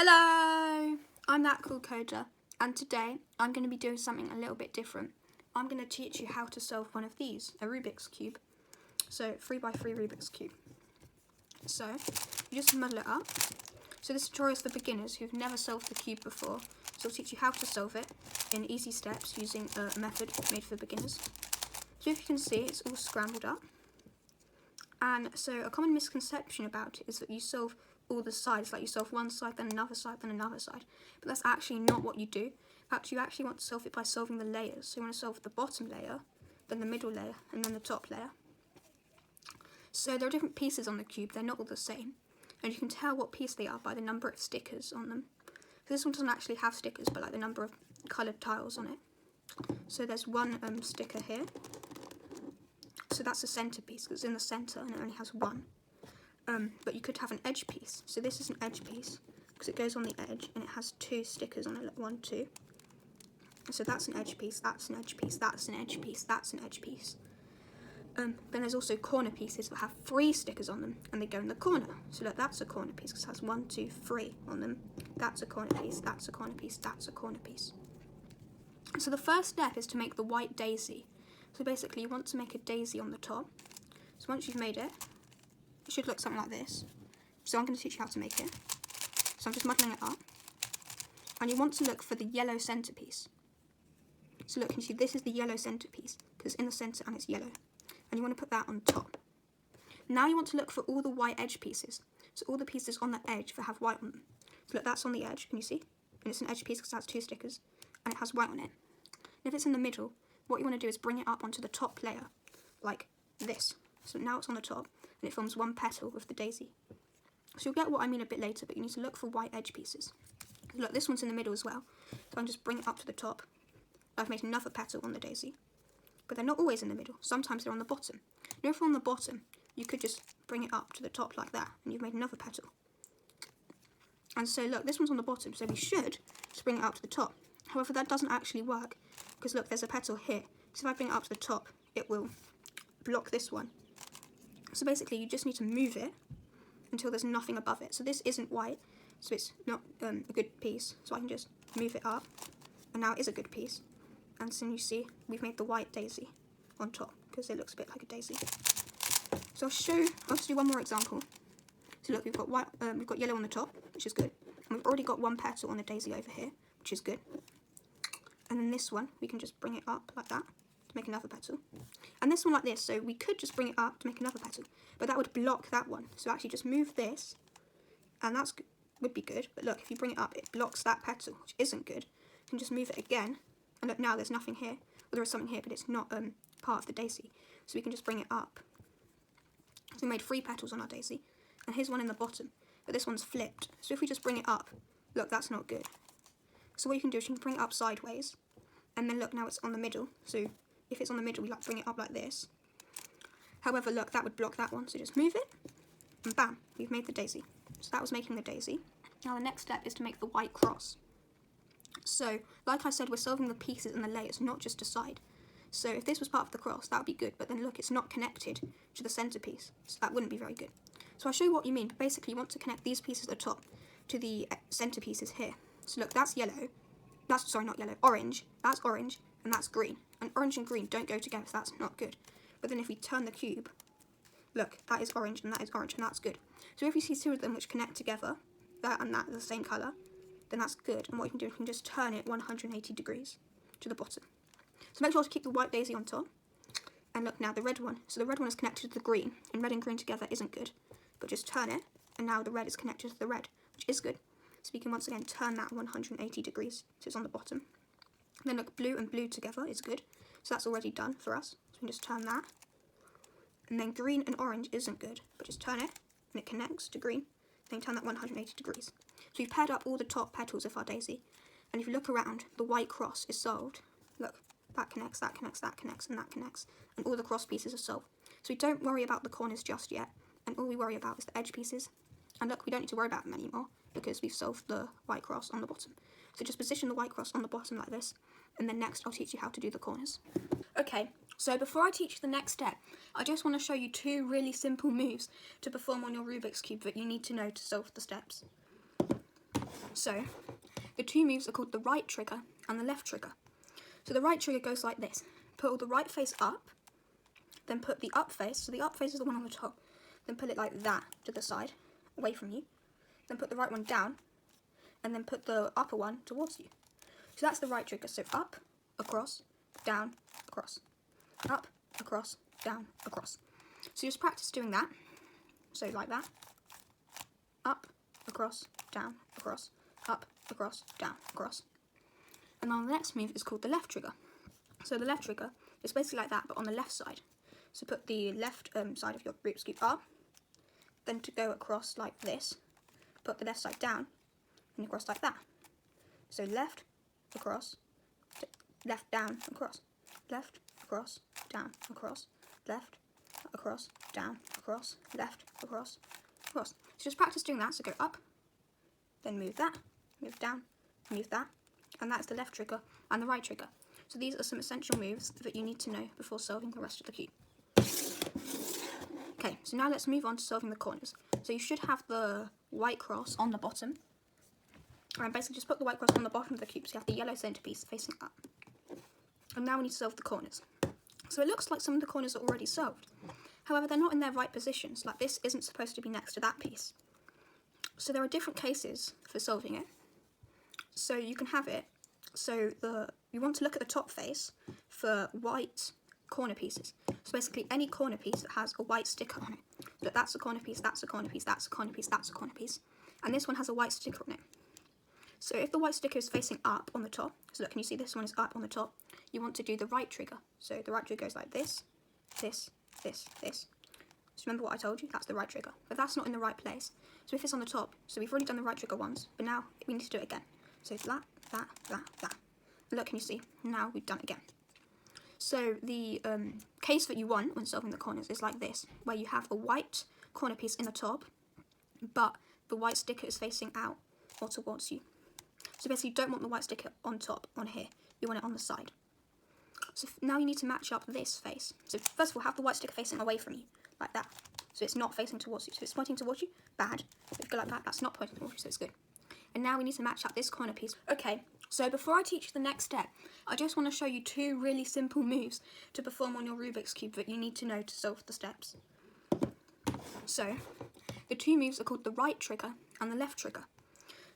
Hello, I'm that cool coder, and today I'm going to be doing something a little bit different. I'm going to teach you how to solve one of these, a Rubik's Cube. So 3x3 Rubik's Cube. So you just muddle it up. So this tutorial is for beginners who've never solved the cube before. So I'll teach you how to solve it in easy steps using a method made for beginners. So if you can see, it's all scrambled up. And so a common misconception about it is that you solve all the sides, like you solve one side, then another side, then another side. But that's actually not what you do. In fact, you actually want to solve it by solving the layers. So you want to solve the bottom layer, then the middle layer, and then the top layer. So there are different pieces on the cube, they're not all the same. And you can tell what piece they are by the number of stickers on them. So this one doesn't actually have stickers, but like the number of coloured tiles on it. So there's one sticker here. So that's a centrepiece, because it's in the centre and it only has one. But you could have an edge piece. So this is an edge piece, because it goes on the edge and it has two stickers on it, like 1, 2. So that's an edge piece, that's an edge piece, that's an edge piece, that's an edge piece. Then there's also corner pieces that have 3 stickers on them, and they go in the corner. So look, that's a corner piece, because it has 1, 2, 3 on them. That's a corner piece, that's a corner piece, that's a corner piece. So the first step is to make the white daisy. So basically you want to make a daisy on the top. So once you've made it, it should look something like this. So I'm going to teach you how to make it. So I'm just muddling it up. And you want to look for the yellow centrepiece. So look, you see this is the yellow centrepiece, because it's in the centre and it's yellow. And you want to put that on top. Now you want to look for all the white edge pieces. So all the pieces on the edge that have white on them. So look, that's on the edge, can you see? And it's an edge piece because it has 2 stickers, and it has white on it. And if it's in the middle, what you want to do is bring it up onto the top layer, like this. So now it's on the top, and it forms one petal with the daisy. So you'll get what I mean a bit later, but you need to look for white edge pieces. Look, this one's in the middle as well, so I can just bring it up to the top. I've made another petal on the daisy. But they're not always in the middle, sometimes they're on the bottom. And if they're on the bottom, you could just bring it up to the top like that, and you've made another petal. And so look, this one's on the bottom, so we should just bring it up to the top. However, that doesn't actually work, because look, there's a petal here. So if I bring it up to the top, it will block this one. So basically, you just need to move it until there's nothing above it. So this isn't white, so it's not a good piece. So I can just move it up, and now it is a good piece. And so you see, we've made the white daisy on top, because it looks a bit like a daisy. So I'll just do one more example. So look, we've got yellow on the top, which is good. And we've already got one petal on the daisy over here, which is good. And then this one, we can just bring it up like that to make another petal. And this one like this, so we could just bring it up to make another petal, but that would block that one. So actually just move this, and that would be good. But look, if you bring it up, it blocks that petal, which isn't good. You can just move it again, and look, now there's nothing here. Well, there is something here, but it's not part of the daisy. So we can just bring it up. So we made 3 petals on our daisy, and here's one in the bottom, but this one's flipped. So if we just bring it up, look, that's not good. So what you can do is you can bring it up sideways, and then look, now it's on the middle. So if it's on the middle, we like bring it up like this. However, look, that would block that one. So just move it, and bam, we've made the daisy. So that was making the daisy. Now the next step is to make the white cross. So, like I said, we're solving the pieces and the layers, not just a side. So if this was part of the cross, that would be good, but then look, it's not connected to the centrepiece, so that wouldn't be very good. So I'll show you what you mean, but basically you want to connect these pieces at the top to the centrepieces here. So look, that's yellow, orange, that's orange, and that's green. And orange and green don't go together, so that's not good. But then if we turn the cube, look, that is orange, and that is orange, and that's good. So if you see 2 of them which connect together, that and that are the same colour, then that's good. And what you can do, you can just turn it 180 degrees to the bottom. So make sure to keep the white daisy on top. And look now, the red one. So the red one is connected to the green, and red and green together isn't good. But just turn it, and now the red is connected to the red, which is good. So we can once again turn that 180 degrees, so it's on the bottom. And then look, blue and blue together is good. So that's already done for us. So we can just turn that. And then green and orange isn't good, but just turn it, and it connects to green. Then turn that 180 degrees. So we've paired up all the top petals of our daisy. And if you look around, the white cross is solved. Look, that connects, that connects, that connects, and that connects. And all the cross pieces are solved. So we don't worry about the corners just yet. And all we worry about is the edge pieces. And look, we don't need to worry about them anymore, because we've solved the white cross on the bottom. So just position the white cross on the bottom like this. And then next I'll teach you how to do the corners. Okay, so before I teach you the next step, I just want to show you 2 really simple moves to perform on your Rubik's Cube that you need to know to solve the steps. So the two moves are called the right trigger and the left trigger. So the right trigger goes like this. Put all the right face up, then put the up face, so the up face is the one on the top, then put it like that to the side, away from you. Then put the right one down, and then put the upper one towards you. So that's the right trigger. So up, across, down, across. Up, across, down, across. So just practice doing that. So like that. Up, across, down, across. Up, across, down, across. And then the next move is called the left trigger. So the left trigger is basically like that, but on the left side. So put the left side of your Rubik's Cube up, then to go across like this, put the left side down, and across like that. So left, across, left, down, across. Left, across, down, across. Left, across, down, across. Left, across, across. So just practice doing that. So go up, then move that, move down, move that. And that's the left trigger and the right trigger. So these are some essential moves that you need to know before solving the rest of the cube. Okay, so now let's move on to solving the corners. So you should have the white cross on the bottom. And basically just put the white cross on the bottom of the cube so you have the yellow centerpiece facing up. And now we need to solve the corners. So it looks like some of the corners are already solved. However, they're not in their right positions. Like this isn't supposed to be next to that piece. So there are different cases for solving it. So you can have it. So you want to look at the top face for white corner pieces. So basically any corner piece that has a white sticker on it. Look, that's a corner piece, that's a corner piece, that's a corner piece, that's a corner piece. And this one has a white sticker on it. So if the white sticker is facing up on the top, so look, can you see this one is up on the top? You want to do the right trigger. So the right trigger goes like this, this, this, this. So remember what I told you? That's the right trigger. But that's not in the right place. So if it's on the top, so we've already done the right trigger once, but now we need to do it again. So it's that, that, that, that. And look, can you see? Now we've done it again. So the case that you want when solving the corners is like this, where you have a white corner piece in the top, but the white sticker is facing out or towards you. So basically you don't want the white sticker on top, on here. You want it on the side. So now you need to match up this face. So first of all, have the white sticker facing away from you, like that. So it's not facing towards you. So if it's pointing towards you, bad. If you go like that, that's not pointing towards you, so it's good. And now we need to match up this corner piece. Okay, so before I teach you the next step, I just want to show you two really simple moves to perform on your Rubik's Cube that you need to know to solve the steps. So, the two moves are called the right trigger and the left trigger.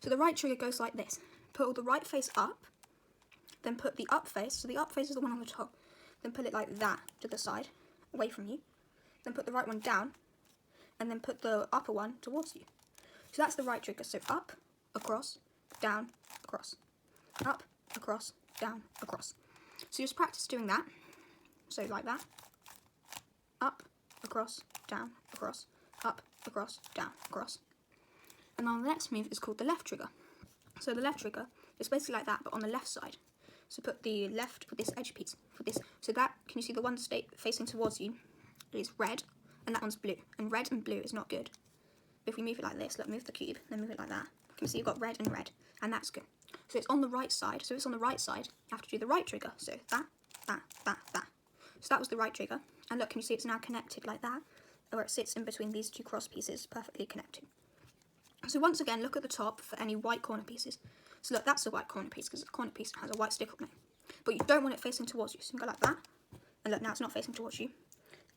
So the right trigger goes like this. Put all the right face up, then put the up face, so the up face is the one on the top, then put it like that to the side, away from you. Then put the right one down, and then put the upper one towards you. So that's the right trigger, so up, across, down, across. Up, across, down, across. So just practice doing that. So like that. Up, across, down, across. Up, across, down, across. And then the next move is called the left trigger. So the left trigger is basically like that, but on the left side. So put the left for this edge piece, for this. So that, can you see the one facing towards you is red, and that one's blue. And red and blue is not good. If we move it like this, look, move the cube, then move it like that. You can see you've got red and red, and that's good. So it's on the right side. So if it's on the right side, you have to do the right trigger. So that, that, that, that. So that was the right trigger. And look, can you see it's now connected like that? Or it sits in between these two cross pieces, perfectly connected. So once again, look at the top for any white corner pieces. So look, that's a white corner piece because the corner piece has a white sticker on it. But you don't want it facing towards you. So you can go like that. And look, now it's not facing towards you.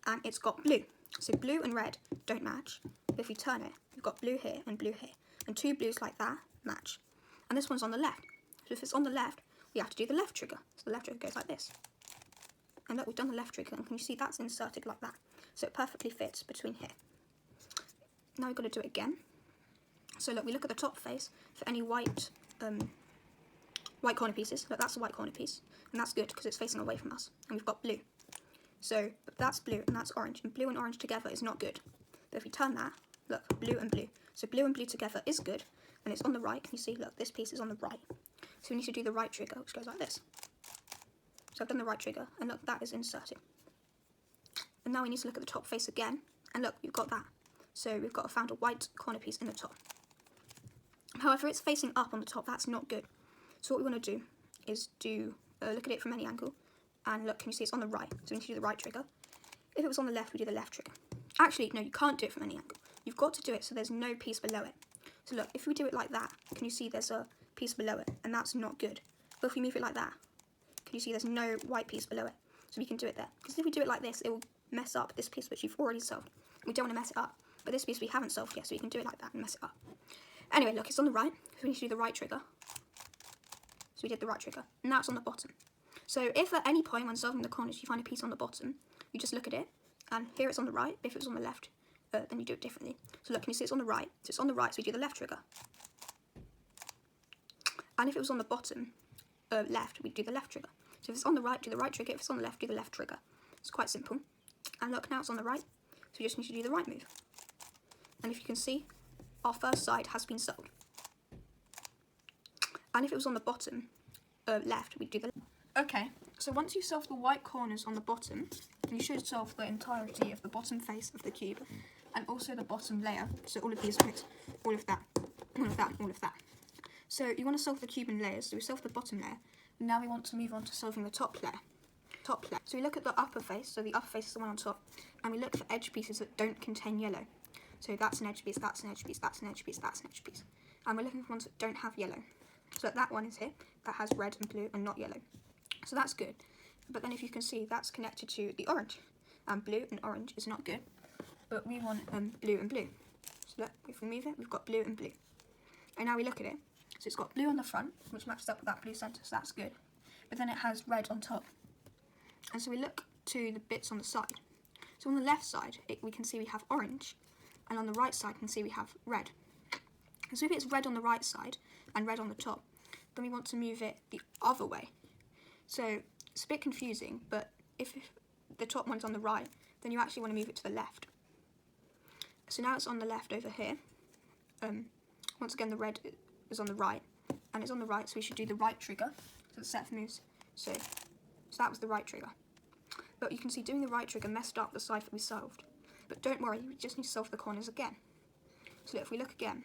And it's got blue. So blue and red don't match. But if you turn it, you've got blue here and blue here. And two blues like that match. And this one's on the left. So if it's on the left, we have to do the left trigger. So the left trigger goes like this. And look, we've done the left trigger. And can you see that's inserted like that? So it perfectly fits between here. Now we've got to do it again. So look, we look at the top face for any white white corner pieces. Look, that's a white corner piece. And that's good because it's facing away from us. And we've got blue. So that's blue and that's orange. And blue and orange together is not good. But if we turn that, look, blue and blue. So blue and blue together is good. And it's on the right. Can you see? Look, this piece is on the right. So we need to do the right trigger, which goes like this. So I've done the right trigger. And look, that is inserted. And now we need to look at the top face again. And look, we've got that. So we've found a white corner piece in the top. However, it's facing up on the top. That's not good. So what we want to do is look at it from any angle. And look, can you see it's on the right? So we need to do the right trigger. If it was on the left, we do the left trigger. Actually, no, you can't do it from any angle. You've got to do it so there's no piece below it. So look, if we do it like that, can you see there's a piece below it? And that's not good. But if we move it like that, can you see there's no white piece below it? So we can do it there. Because if we do it like this, it will mess up this piece which you've already solved. We don't want to mess it up. But this piece we haven't solved yet, so we can do it like that and mess it up. Anyway, look, it's on the right. So we need to do the right trigger. So we did the right trigger. And now it's on the bottom. So if at any point when solving the corners you find a piece on the bottom, you just look at it. And here it's on the right. If it was on the left, then you do it differently. So look, can you see it's on the right? So it's on the right, so we do the left trigger. And if it was on the bottom left, we do the left trigger. So if it's on the right, do the right trigger. If it's on the left, do the left trigger. It's quite simple. And look, now it's on the right, so we just need to do the right move. And if you can see, our first side has been solved. And if it was on the bottom left, we do the... Okay, so once you've solved the white corners on the bottom, you should solve the entirety of the bottom face of the cube, and also the bottom layer. So all of these bits, all of that, all of that, all of that. So you want to solve the cube in layers, so we solved the bottom layer. Now we want to move on to solving the top layer. So we look at the upper face, so the upper face is the one on top, and we look for edge pieces that don't contain yellow. So that's an edge piece, that's an edge piece, that's an edge piece, that's an edge piece. And we're looking for ones that don't have yellow. So that one is here, that has red and blue and not yellow. So that's good. But then if you can see, that's connected to the orange. And blue and orange is not good, but we want blue and blue. So look, if we move it, we've got blue and blue. And now we look at it. So it's got blue on the front, which matches up with that blue centre, so that's good. But then it has red on top. And so we look to the bits on the side. So on the left side, we can see we have orange, and on the right side, we can see we have red. And so if it's red on the right side and red on the top, then we want to move it the other way. So it's a bit confusing, but if the top one's on the right, then you actually want to move it to the left. So now it's on the left over here. Once again, the red is on the right, and it's on the right, so we should do the right trigger. So the set moves. So that was the right trigger. But you can see doing the right trigger messed up the side that we solved. But don't worry, we just need to solve the corners again. So look, if we look again,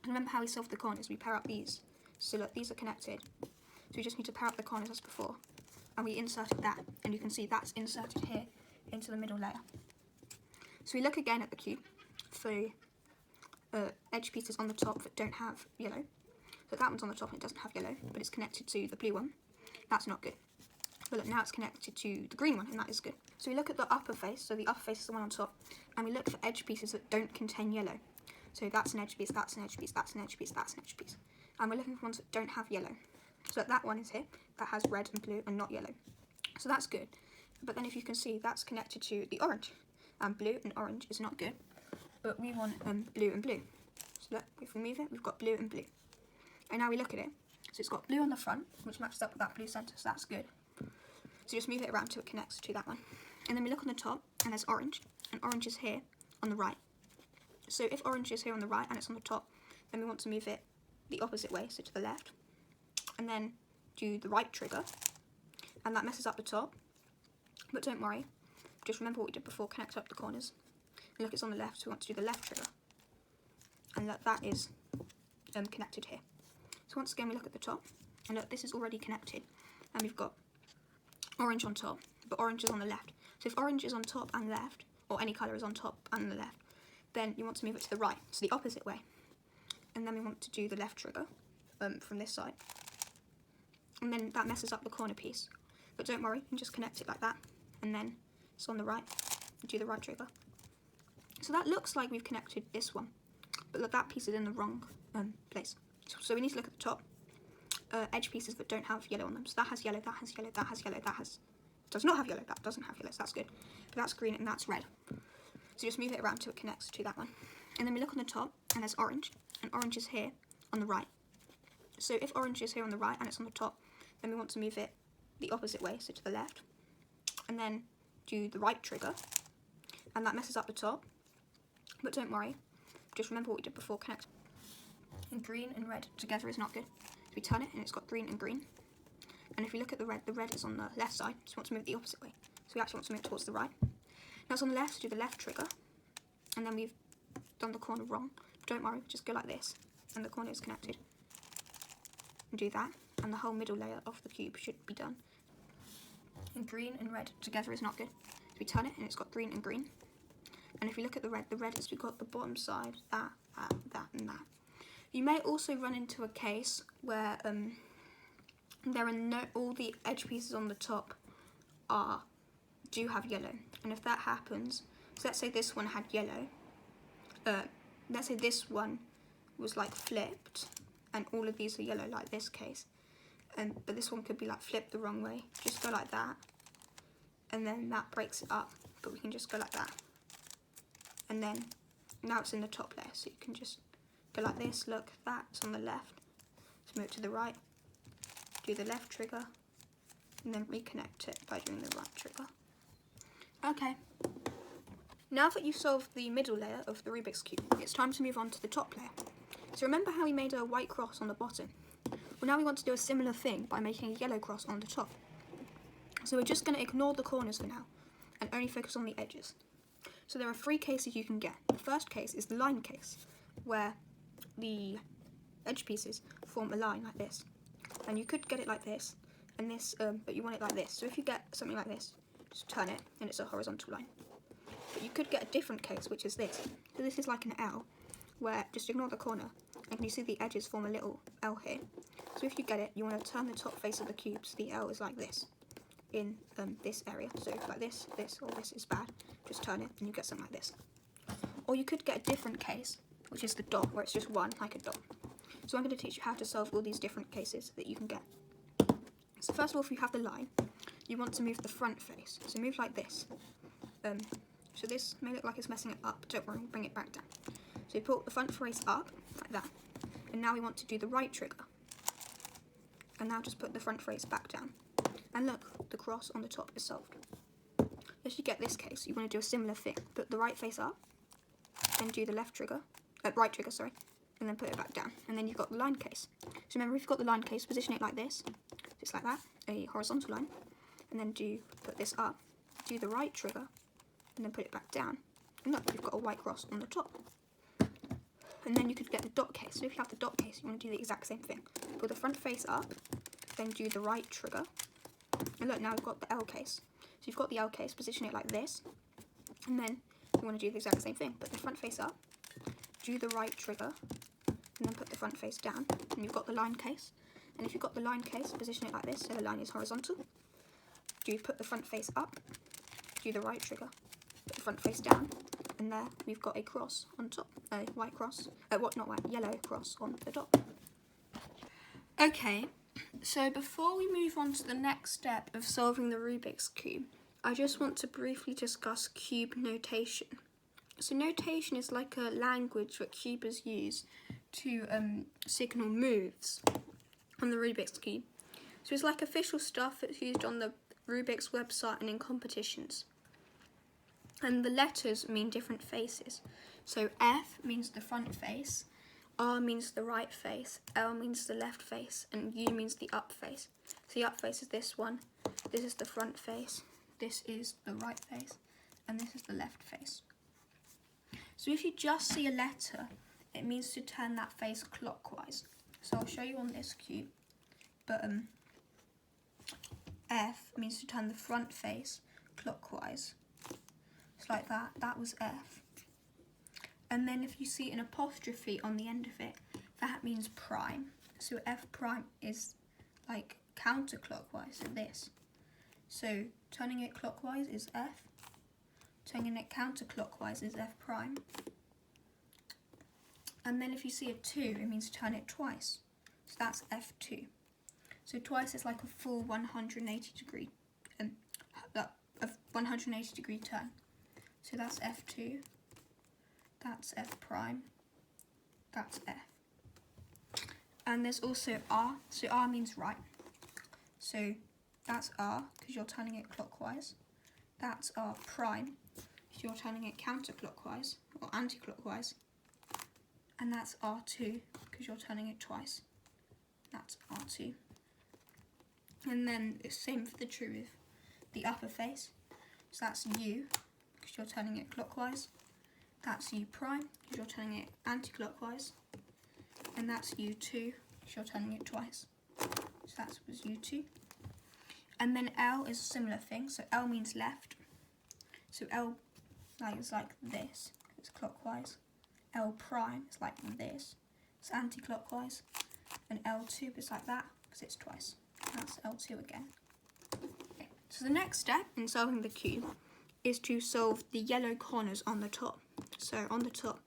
and remember how we solved the corners, we pair up these. So look, these are connected. So we just need to pair up the corners as before. And we inserted that, and you can see that's inserted here into the middle layer. So we look again at the cube for edge pieces on the top that don't have yellow. So that one's on the top and it doesn't have yellow, but it's connected to the blue one. That's not good. But look, now it's connected to the green one, and that is good. So we look at the upper face, so the upper face is the one on top, and we look for edge pieces that don't contain yellow. So that's an edge piece, that's an edge piece, that's an edge piece, that's an edge piece. And we're looking for ones that don't have yellow. So that one is here, that has red and blue and not yellow. So that's good. But then if you can see, that's connected to the orange. And blue and orange is not good, but we want blue and blue. So look, if we move it, we've got blue and blue. And now we look at it. So it's got blue on the front, which matches up with that blue centre, so that's good. So just move it around till it connects to that one. And then we look on the top, and there's orange, and orange is here on the right. So if orange is here on the right and it's on the top, then we want to move it the opposite way, so to the left. And then do the right trigger, and that messes up the top. But don't worry, just remember what we did before, connect up the corners. And look, it's on the left, so we want to do the left trigger. And look, that is connected here. So once again, we look at the top, and look, this is already connected. And we've got orange on top, but orange is on the left. So if orange is on top and left, or any colour is on top and the left, then you want to move it to the right, so the opposite way. And then we want to do the left trigger from this side. And then that messes up the corner piece. But don't worry, you can just connect it like that. And then it's on the right, do the right trigger. So that looks like we've connected this one. But look, that piece is in the wrong place. So we need to look at the top. Edge pieces that don't have yellow on them. So that has yellow, that has yellow, that has yellow, does not have yellow, that doesn't have yellow, so that's good. But that's green and that's red. So just move it around till it connects to that one. And then we look on the top, and there's orange, and orange is here on the right. So if orange is here on the right and it's on the top, then we want to move it the opposite way, so to the left. And then do the right trigger, and that messes up the top. But don't worry, just remember what we did before, connect. And green and red together is not good. So we turn it, and it's got green and green. And if we look at the red is on the left side, so we want to move it the opposite way. So we actually want to move it towards the right. Now it's on the left, so do the left trigger. And then we've done the corner wrong. But don't worry, just go like this, and the corner is connected. And do that, and the whole middle layer of the cube should be done. And green and red together is not good. So we turn it, and it's got green and green. And if we look at the red is we've got the bottom side, that, and that. You may also run into a case where there are all the edge pieces on the top do have yellow, and if that happens, so let's say this one had yellow, let's say this one was like flipped and all of these are yellow like this case, but this one could be like flipped the wrong way. Just go like that and then that breaks it up, but we can just go like that, and then now it's in the top layer, so you can just go like this. Look, that's on the left. Let's move it to the right, do the left trigger, and then reconnect it by doing the right trigger. Okay, now that you've solved the middle layer of the Rubik's Cube, it's time to move on to the top layer. So remember how we made a white cross on the bottom? Well, now we want to do a similar thing by making a yellow cross on the top. So we're just going to ignore the corners for now and only focus on the edges. So there are 3 cases you can get. The first case is the line case, where the edge pieces form a line like this. And you could get it like this, and this, but you want it like this. So if you get something like this, just turn it, and it's a horizontal line. But you could get a different case, which is this. So this is like an L, where just ignore the corner, and you see the edges form a little L here. So if you get it, you want to turn the top face of the cube so the L is like this, in this area. So if like this, or this is bad, just turn it, and you get something like this. Or you could get a different case, which is the dot, where it's just one, like a dot. So I'm going to teach you how to solve all these different cases that you can get. So first of all, if you have the line, you want to move the front face. So move like this. So this may look like it's messing it up, don't worry, bring it back down. So you put the front face up, like that. And now we want to do the right trigger. And now just put the front face back down. And look, the cross on the top is solved. If you get this case, you want to do a similar thing. Put the right face up, then do the left trigger, right trigger, sorry, and then put it back down. And then you've got the line case. So remember, if you've got the line case, position it like this, just like that, a horizontal line, and then put this up, do the right trigger, and then put it back down. And look, you've got a white cross on the top. And then you could get the dot case. So if you have the dot case, you want to do the exact same thing. Put the front face up, then do the right trigger. And look, now we've got the L case. So you've got the L case, position it like this, and then you want to do the exact same thing. Put the front face up, do the right trigger, and then put the front face down, and you've got the line case. And if you've got the line case, position it like this, so the line is horizontal. Put the front face up, do the right trigger, put the front face down, and there we've got a cross on top, a white cross, yellow cross on the top. Okay, so before we move on to the next step of solving the Rubik's Cube, I just want to briefly discuss cube notation. So notation is like a language that cubers use to signal moves on the Rubik's Cube. So it's like official stuff that's used on the Rubik's website and in competitions. And the letters mean different faces. So F means the front face, R means the right face, L means the left face, and U means the up face. So the up face is this one, this is the front face, this is the right face, and this is the left face. So if you just see a letter, it means to turn that face clockwise. So I'll show you on this cube, but F means to turn the front face clockwise. It's like that, that was F. And then if you see an apostrophe on the end of it, that means prime. So F prime is like counterclockwise, so this. So turning it clockwise is F, turning it counterclockwise is F prime. And then if you see a 2, it means turn it twice. So that's F2. So twice is like a full 180 degree, a 180 degree turn. So that's F2, that's F prime, that's F. And there's also R, so R means right. So that's R, because you're turning it clockwise. That's R prime, because you're turning it counterclockwise, or anti-clockwise. And that's R2, because you're turning it twice. That's R2. And then it's same for the true with the upper face. So that's U, because you're turning it clockwise. That's U prime, because you're turning it anti-clockwise. And that's U2, because you're turning it twice. So that was U2. And then L is a similar thing. So L means left. So L is like this, it's clockwise. L prime is like this, it's anti-clockwise, and L2 is like that because it's twice. That's L2 again. Okay. So the next step in solving the cube is to solve the yellow corners on the top. So on the top,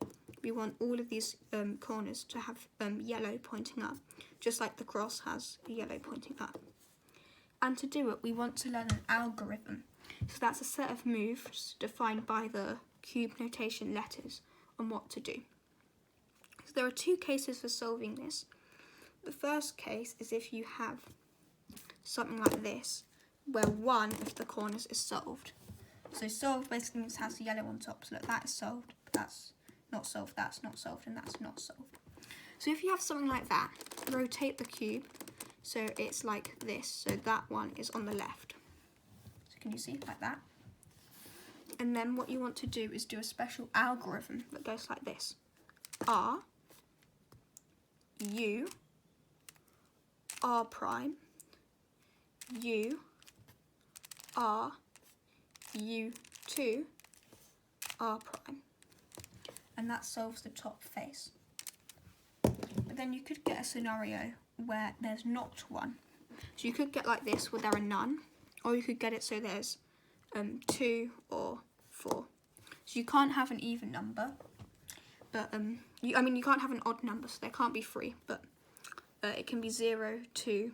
we want all of these corners to have yellow pointing up, just like the cross has a yellow pointing up. And to do it, we want to learn an algorithm. So that's a set of moves defined by the cube notation letters on what to do. So there are two cases for solving this. The first case is if you have something like this, where one of the corners is solved. So solved basically means it has the yellow on top. So look, that is solved, but that's not solved, that's not solved, and that's not solved. So if you have something like that, rotate the cube so it's like this. So that one is on the left. So can you see, like that? And then what you want to do is do a special algorithm that goes like this. R, U, R prime, U, R, U2, R prime. And that solves the top face. But then you could get a scenario where there's not one. So you could get like this where there are none, or you could get it so there's 2 or 4. So you can't have an even number, but you can't have an odd number, so there can't be 3, but it can be 0, 2,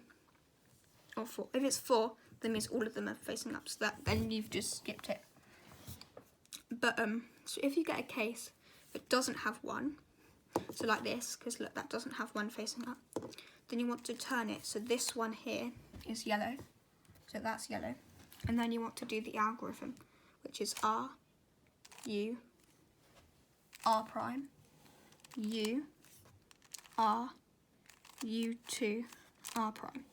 or 4. If it's 4, that means all of them are facing up, so then you've just skipped it. But so if you get a case that doesn't have 1, so like this, because look, that doesn't have 1 facing up, then you want to turn it so this one here is yellow, so that's yellow, and then you want to do the algorithm, which is R, U, R prime, U, R, U2, R prime.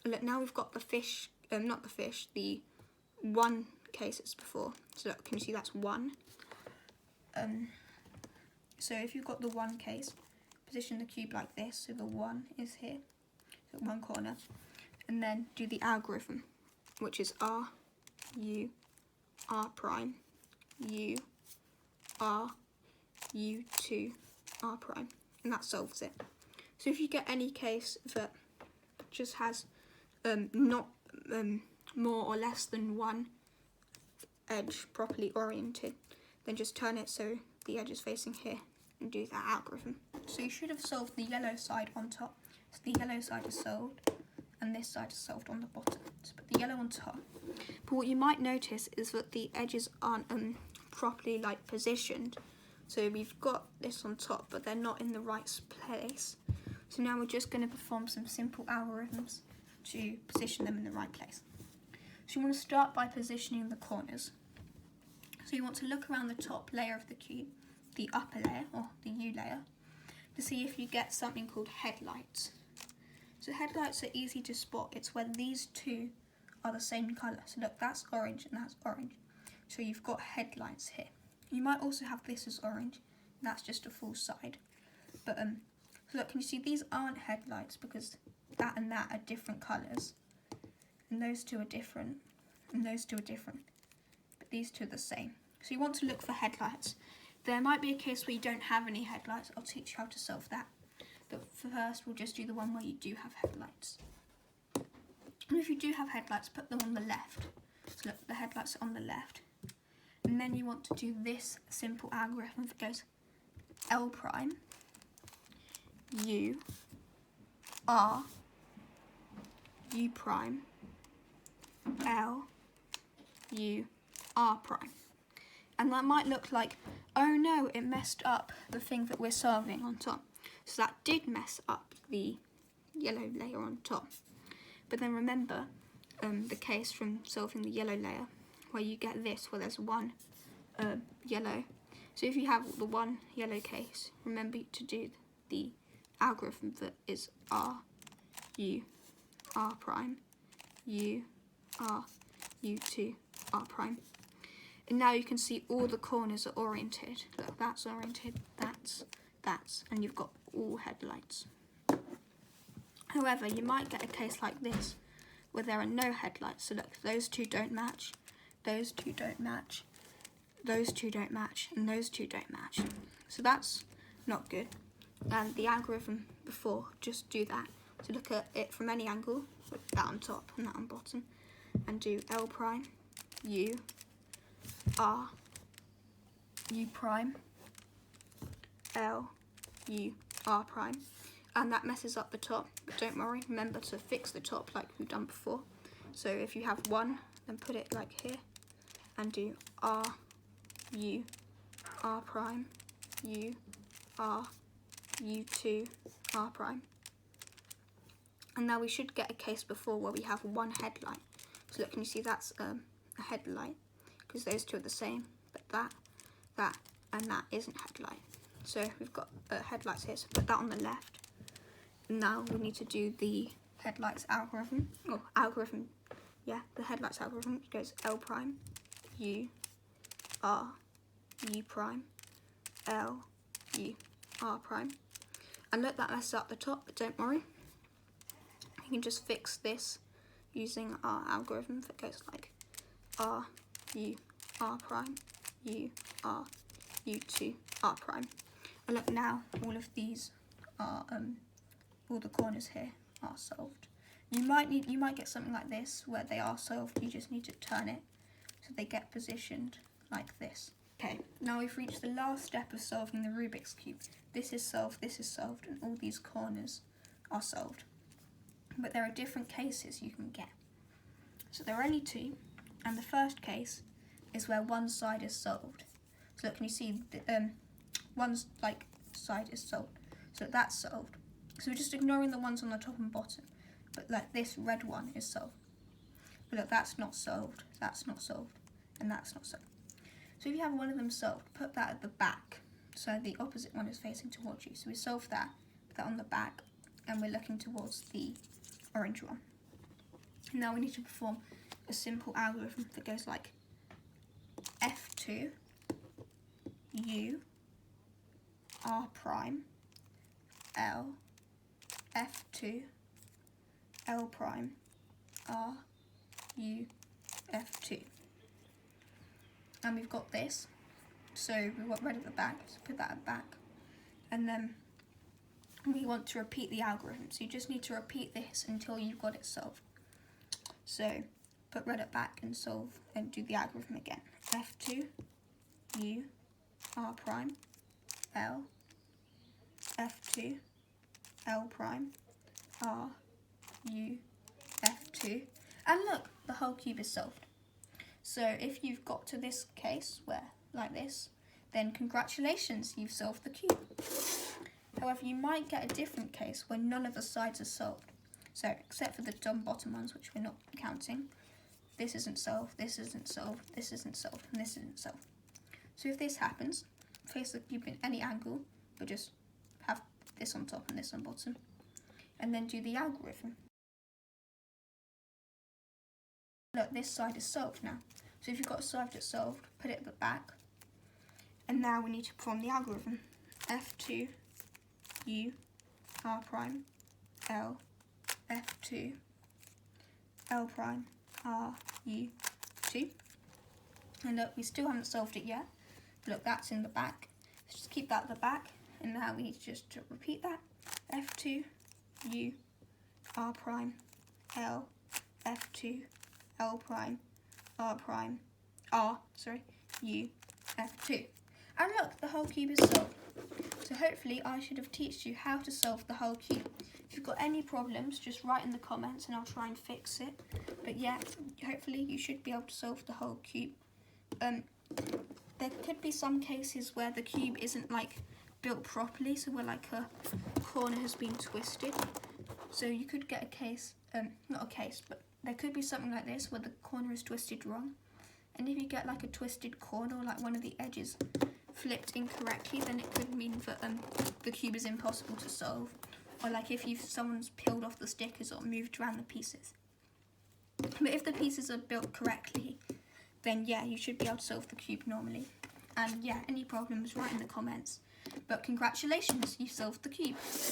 Look, now we've got the fish, not the fish, the 1 cases before. So look, can you see that's 1? So if you've got the 1 case, position the cube like this, so the 1 is here, so 1 corner, and then do the algorithm, which is R, U, R prime, U, R, U2, R prime, and that solves it. So if you get any case that just has not more or less than 1 edge properly oriented, then just turn it so the edge is facing here and do that algorithm. So you should have solved the yellow side on top. So the yellow side is solved and this side is solved on the bottom. So put the yellow on top. But what you might notice is that the edges aren't properly like positioned. So we've got this on top, but they're not in the right place. So now we're just going to perform some simple algorithms to position them in the right place. So you want to start by positioning the corners. So you want to look around the top layer of the cube, the upper layer, or the U layer, to see if you get something called headlights. So headlights are easy to spot. It's when these two are the same colour. So look, that's orange and that's orange. So you've got headlights here. You might also have this as orange, and that's just a full side. But so look, can you see these aren't headlights because that and that are different colours. And those two are different, and those two are different. But these two are the same. So you want to look for headlights. There might be a case where you don't have any headlights. I'll teach you how to solve that. But first, we'll just do the one where you do have headlights. And if you do have headlights, put them on the left. So look, the headlights are on the left. And then you want to do this simple algorithm that goes L prime, U, R, U prime, L, U, R prime. And that might look like, oh no, it messed up the thing that we're solving on top. So that did mess up the yellow layer on top. But then remember the case from solving the yellow layer, where you get this, where there's 1 yellow. So if you have the 1 yellow case, remember to do the algorithm that is R, U, R prime, U, R, U2, R prime. And now you can see all the corners are oriented. Look, that's oriented, that's, and you've got all headlights. However, you might get a case like this, where there are no headlights. So look, those two don't match, those two don't match, those two don't match, and those two don't match. So that's not good. and the algorithm before, just do that. So look at it from any angle, with that on top and that on bottom, and do L prime, U, R, U prime, L, U, R prime. And that messes up the top, but don't worry, remember to fix the top like we've done before. So if you have 1, then put it like here, and do R, U, R prime, U, R, U2, R prime. And now we should get a case before where we have 1 headlight. So look, can you see that's a headlight? Because those two are the same, but that, and that isn't headlight. So we've got headlights here, so put that on the left. Now we need to do the headlights algorithm, the headlights algorithm goes L prime, U, R, U prime, L, U, R prime. And look, that messes up the top, but don't worry. You can just fix this using our algorithm that goes like R, U, R prime, U, R, U2, R prime. And look, now all of these are all the corners here are solved. You might get something like this where they are solved. You just need to turn it so they get positioned like this. Okay, now we've reached the last step of solving the Rubik's Cube. This is solved, and all these corners are solved. But there are different cases you can get. So there are only 2, and the first case is where one side is solved. So look, can you see one side is solved? So that's solved. So we're just ignoring the ones on the top and bottom. But like this red one is solved. But look, that's not solved, and that's not solved. So if you have one of them solved, put that at the back. So the opposite one is facing towards you. So we solved that, put that on the back, and we're looking towards the orange one. Now we need to perform a simple algorithm that goes like F2, U, R prime, L, F2, L prime, R, U, F2. And we've got this. So we've got red at the back, so put that at the back. And then we want to repeat the algorithm. So you just need to repeat this until you've got it solved. So put red at back and solve and do the algorithm again. F2, U, R prime, L, F2, L prime, R, U, F2. And look, the whole cube is solved. So if you've got to this case where, like this, then congratulations, you've solved the cube. However, you might get a different case where none of the sides are solved. So, except for the bottom ones, which we're not counting, this isn't solved, this isn't solved, this isn't solved, and this isn't solved. So if this happens, face the cube in any angle, but just have this on top and this on bottom, and then do the algorithm. Look, this side is solved now. So if you've got a side that's solved, put it at the back. And now we need to perform the algorithm. F2, U, R prime, L, F2, L prime, R, U, 2. And look, we still haven't solved it yet. Look, that's in the back. Let's just keep that at the back. And now we need to repeat that. F2, U, R prime, L, F2, L prime, R prime, U, F2. And look, the whole cube is solved. So hopefully I should have taught you how to solve the whole cube. If you've got any problems, just write in the comments and I'll try and fix it. But yeah, hopefully you should be able to solve the whole cube. There could be some cases where the cube isn't like built properly, so where like a corner has been twisted. So you could get a case, not a case, but there could be something like this where the corner is twisted wrong. And if you get like a twisted corner or like one of the edges flipped incorrectly, then it could mean that the cube is impossible to solve. Or like if someone's peeled off the stickers or moved around the pieces. But if the pieces are built correctly, then yeah, you should be able to solve the cube normally. And yeah, any problems, write in the comments. But congratulations, you've solved the cube.